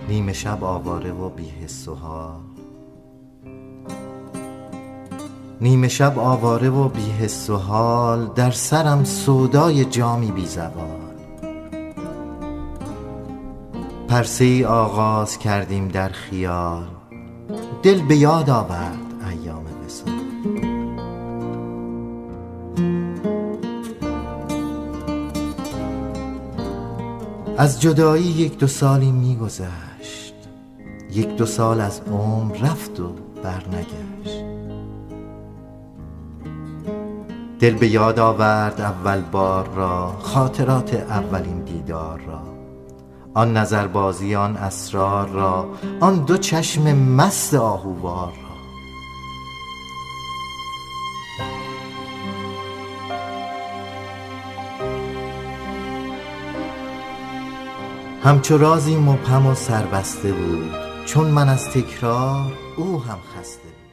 نیمه شب آواره و بی حس و حال، نیمه شب آواره و بی حس و حال، در سرم سودای جامی بی زوال. پرسه ای آغاز کردیم در خیال، دل به یاد آورد ایام وصال. از جدایی یک دو سالی می گذشت، یک دو سال از عمر رفت و برنگشت. دل به یاد آورد اول بار را، خاطرات اولین دیدار را، آن نظربازی، آن اسرار را، آن دو چشم مست آهووار را. همچو رازی مبهم و سربسته بود، چون من از تکرار او هم خسته بود.